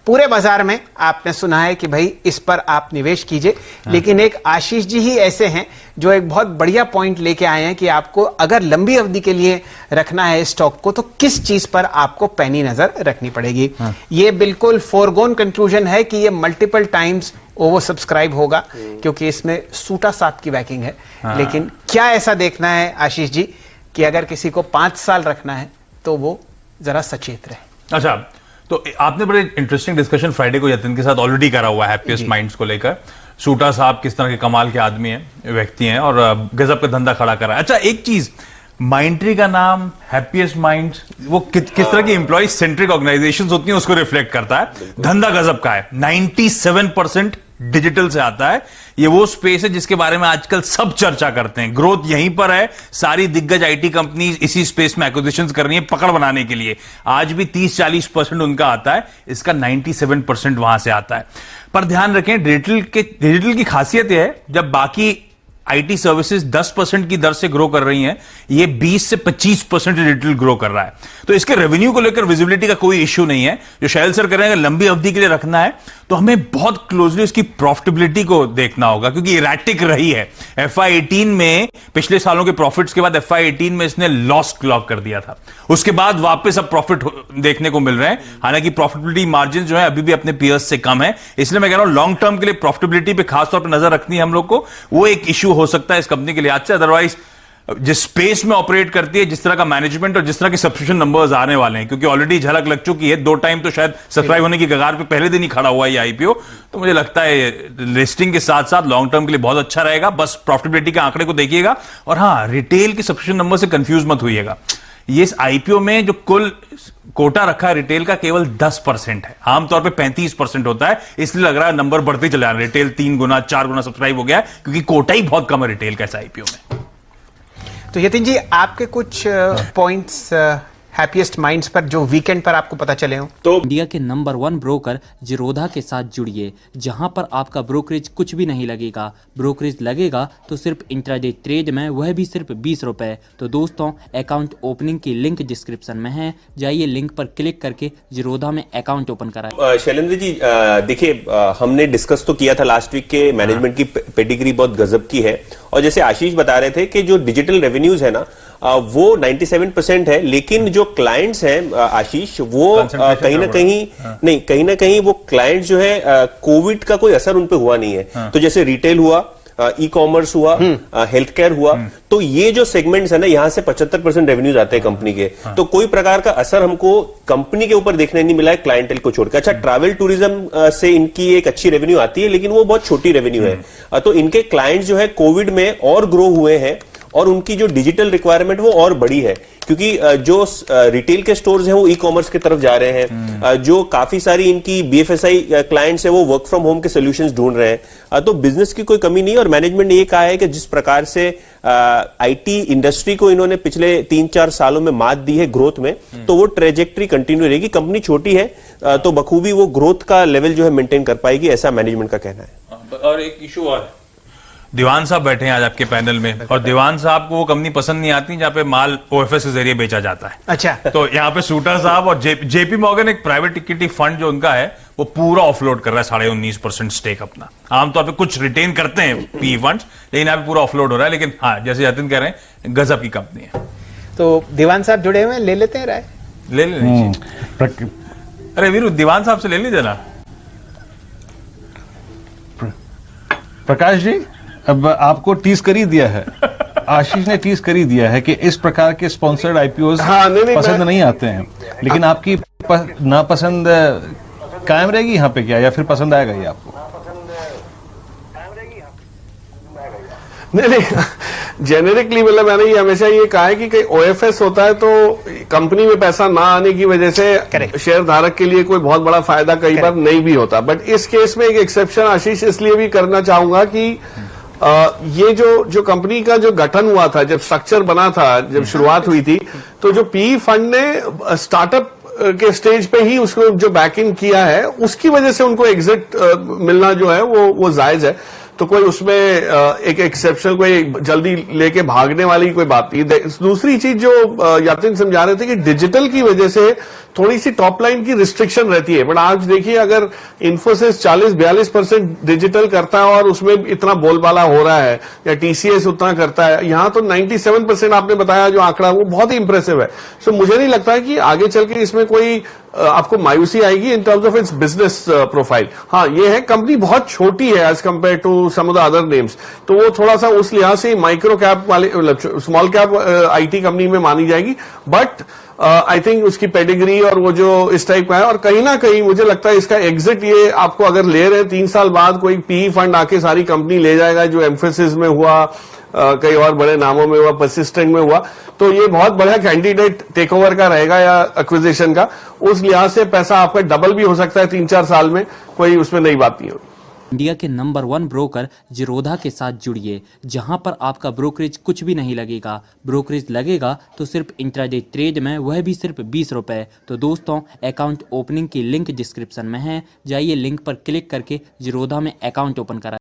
पूरे बाजार में आपने सुना है कि भाई इस पर आप निवेश कीजिए, लेकिन एक आशीष जी ही ऐसे हैं जो एक बहुत बढ़िया पॉइंट लेके आए हैं कि आपको अगर लंबी अवधि के लिए रखना है स्टॉक को तो किस चीज पर आपको पैनी नजर रखनी पड़ेगी। ये बिल्कुल फोरगोन कंक्लूजन है कि ये मल्टीपल टाइम्स ओवर सब्सक्राइब होगा क्योंकि इसमें सूटा साप की बैकिंग है। लेकिन क्या ऐसा देखना है आशीष जी कि अगर किसी को 5 साल रखना है तो वो जरा सचेत रहे। अच्छा, तो आपने बड़े इंटरेस्टिंग डिस्कशन फ्राइडे को यतिन के साथ ऑलरेडी करा हुआ है हैप्पीएस्ट माइंड्स को लेकर। सूटा साहब किस तरह के कमाल के आदमी हैं, व्यक्ति हैं और गजब का धंधा खड़ा करा है। अच्छा, एक चीज, माइंडट्री का नाम हैप्पीएस्ट माइंड्स, वो किस तरह की एम्प्लॉय सेंट्रिक ऑर्गेनाइजेशंस होती हैं उसको रिफ्लेक्ट करता है। धंधा गजब का है, 97% डिजिटल से आता है। ये वो स्पेस है जिसके बारे में आजकल सब चर्चा करते हैं। ग्रोथ यहीं पर है, सारी दिग्गज आईटी कंपनीज इसी स्पेस में एक्विजिशंस कर रही हैं पकड़ बनाने के लिए। आज भी 30-40% उनका आता है, इसका 97% वहां से आता है। पर ध्यान रखें, डिजिटल की खासियत यह है जब बाकी आईटी सर्विसेज 10% की दर से ग्रो कर रही हैं, ये 20 से 25% डिजिटल ग्रो कर रहा है। तो इसके रेवेन्यू को लेकर विजिबिलिटी का कोई इश्यू नहीं है। जो शैल सर करेंगे, लंबी अवधि के लिए रखना है तो हमें बहुत क्लोजली उसकी प्रॉफिटेबिलिटी को देखना होगा क्योंकि इरैटिक रही है। FY18 में, पिछले सालों के प्रॉफिट्स के बाद FY18 में इसने लॉस क्लॉक कर दिया था। उसके बाद वापस अब प्रॉफिट देखने को मिल रहे हैं। हालांकि प्रॉफिटेबिलिटी मार्जिन जो है अभी भी अपने पीयर्स से कम है। इसलिए मैं कह रहा हूं लॉन्ग टर्म के लिए प्रॉफिटेबिलिटी पे खासतौर पर नजर रखनी है हम लोग को। वो एक इश्यू हो सकता है इस कंपनी के लिए आज से। अदरवाइज जिस स्पेस में ऑपरेट करती है, जिस तरह का मैनेजमेंट और जिस तरह के सब्सक्रिप्शन नंबर्स आने वाले हैं, क्योंकि ऑलरेडी झलक लग चुकी है, 2 टाइम तो शायद सब्सक्राइब होने की कगार पे पहले दिन ही खड़ा हुआ है ये आईपीओ। तो मुझे लगता है लिस्टिंग के साथ साथ लॉन्ग टर्म के लिए बहुत अच्छा रहेगा। बस प्रॉफिटेबिलिटी के आंकड़े को देखिएगा। और हाँ, रिटेल के सब्सक्रिप्शन नंबर से कंफ्यूज मत होइएगा। ये इस आईपीओ में जो कुल कोटा रखा है रिटेल का केवल 10% है। आमतौर पे 35% होता है, इसलिए लग रहा है नंबर बढ़ते चले जा रहे हैं। रिटेल 3 गुना 4 गुना सब्सक्राइब हो गया है क्योंकि कोटा ही बहुत कम है रिटेल का इस आईपीओ में। तो यतिन जी, आपके कुछ पॉइंट्स हैप्पीएस्ट माइंड्स पर जो वीकेंड पर आपको पता चले हो? तो इंडिया के नंबर 1 ब्रोकर जिरोधा के साथ जुड़िए, जहां पर आपका ब्रोकरेज कुछ भी नहीं लगेगा। ब्रोकरेज लगेगा तो सिर्फ इंट्राडे ट्रेड में, वह भी सिर्फ 20 रुपए। तो दोस्तों, अकाउंट ओपनिंग की लिंक डिस्क्रिप्शन में है, जाइए लिंक पर क्लिक करके जिरोधा में अकाउंट ओपन कराएं। शैलेंद्र जी, देखिए, हमने डिस्कस तो किया था लास्ट वीक के मैनेजमेंट की पेडिग्री बहुत गजब की है। और जैसे आशीष बता रहे थे कि जो डिजिटल रेवेन्यूज है ना, वो 97% है, लेकिन जो क्लाइंट्स हैं आशीष, वो कहीं ना कहीं वो क्लाइंट्स जो है कोविड का कोई असर उन पे हुआ नहीं है। तो जैसे रिटेल हुआ, ई कॉमर्स हुआ, हेल्थ केयर हुआ, तो ये जो सेगमेंट्स है ना, यहां से 75% रेवेन्यूज आते हैं कंपनी के। तो कोई प्रकार का असर हमको कंपनी के ऊपर देखने नहीं मिला है क्लाइंटेल को छोड़कर। अच्छा, ट्रैवल टूरिज्म से इनकी एक अच्छी रेवेन्यू आती है, लेकिन वो बहुत छोटी रेवेन्यू है। तो इनके क्लाइंट्स जो है कोविड में और ग्रो हुए हैं और उनकी जो डिजिटल रिक्वायरमेंट वो और बड़ी है, क्योंकि जो रिटेल के स्टोर्स हैं वो ई कॉमर्स की तरफ जा रहे हैं। जो काफी सारी इनकी BFSI क्लाइंट्स है वो वर्क फ्रॉम होम के सॉल्यूशंस ढूंढ रहे हैं। तो बिजनेस की कोई कमी नहीं है। और मैनेजमेंट ने ये कहा है कि जिस प्रकार से आईटी इंडस्ट्री को इन्होंने पिछले 3-4 सालों में मात दी है ग्रोथ में, तो वो ट्रेजेक्ट्री कंटिन्यू रहेगी। कंपनी छोटी है तो बखूबी वो ग्रोथ का लेवल जो है मेंटेन कर पाएगी, ऐसा मैनेजमेंट का कहना है। और एक इशू और है, दीवान साहब बैठे हैं आज आपके पैनल में, और दीवान साहब को वो कंपनी पसंद नहीं आती जहां पे माल OFS के जरिए बेचा जाता है। अच्छा, तो यहाँ पे सूटर साहब और JP मॉर्गन, एक प्राइवेट इक्विटी फंड जो उनका है, वो पूरा ऑफलोड कर रहा है 19.5% स्टेक अपना। आमतौर पे कुछ रिटेन करते हैं PE फंड्स, लेकिन यहाँ पे पूरा ऑफलोड हो रहा है। लेकिन हाँ, जैसे यतिन कह रहे हैं, गजब की कंपनी है। तो दीवान साहब जुड़े हुए हैं, ले लेते हैं राय? ले लीजिए। अरे वीरू, दीवान साहब से ले लीजिए ना। प्रकाश जी, अब आपको टीज कर ही दिया है, आशीष ने टीज कर ही दिया है कि इस प्रकार के स्पॉन्सर्ड आईपीओज पसंद नहीं आते हैं। लेकिन आपकी नापसंद कायम रहेगी यहाँ पे क्या, या फिर पसंद आएगा ये आपको? नहीं, जेनेरिकली मतलब मैंने ये हमेशा ये कहा है कि कहीं OFS होता है तो कंपनी में पैसा ना आने की वजह से शेयर धारक के लिए कोई बहुत बड़ा फायदा कई बार नहीं भी होता। बट इस केस में एक एक्सेप्शन आशीष इसलिए भी करना चाहूंगा कि ये जो कंपनी का जो गठन हुआ था, जब स्ट्रक्चर बना था, जब शुरुआत हुई थी, तो जो PE फंड ने स्टार्टअप के स्टेज पे ही उसको जो बैक इन किया है, उसकी वजह से उनको एग्जिट मिलना जो है वो जायज है। तो कोई उसमें एक एक्सेप्शन, कोई जल्दी लेके भागने वाली कोई बात नहीं। दूसरी चीज जो यातिन समझा रहे थे कि डिजिटल की वजह से थोड़ी सी टॉप लाइन की रिस्ट्रिक्शन रहती है, बट आज देखिए अगर इन्फोसिस 40-42% डिजिटल करता है और उसमें इतना बोलबाला हो रहा है, या टीसीएस उतना करता है, यहां तो 97% आपने बताया जो आंकड़ा, वो बहुत ही इंप्रेसिव है। सो मुझे नहीं लगता है कि आगे चल के इसमें कोई आपको मायूसी आएगी in terms of its business profile. हाँ, ये है कंपनी बहुत छोटी है as compare to some of the other names, तो वो थोड़ा सा उस लिहाज से माइक्रो कैप वाले, स्मॉल कैप आईटी कंपनी में मानी जाएगी, बट आई थिंक उसकी पेडिग्री और वो जो इस टाइप का है, और कहीं ना कहीं मुझे लगता है इसका एग्जिट, ये आपको अगर ले रहे हैं 3 साल बाद कोई पीई फंड आके सारी कंपनी ले जाएगा, जो एम्फेसिस में हुआ, कई और बड़े नामों में हुआ, परसिस्टेंट में हुआ, तो ये बहुत बड़ा कैंडिडेट टेक ओवर का रहेगा या एक्विजिशन का। उस लिहाज से पैसा आपका डबल भी हो सकता है 3-4 साल में, कोई उसमें नई बात नहीं होगी। इंडिया के नंबर 1 ब्रोकर जिरोधा के साथ जुड़िए, जहां पर आपका ब्रोकरेज कुछ भी नहीं लगेगा। ब्रोकरेज लगेगा तो सिर्फ इंट्राडे ट्रेड में, वह भी सिर्फ 20 रुपए। तो दोस्तों, अकाउंट ओपनिंग की लिंक डिस्क्रिप्शन में है, जाइए लिंक पर क्लिक करके जिरोधा में अकाउंट ओपन करा।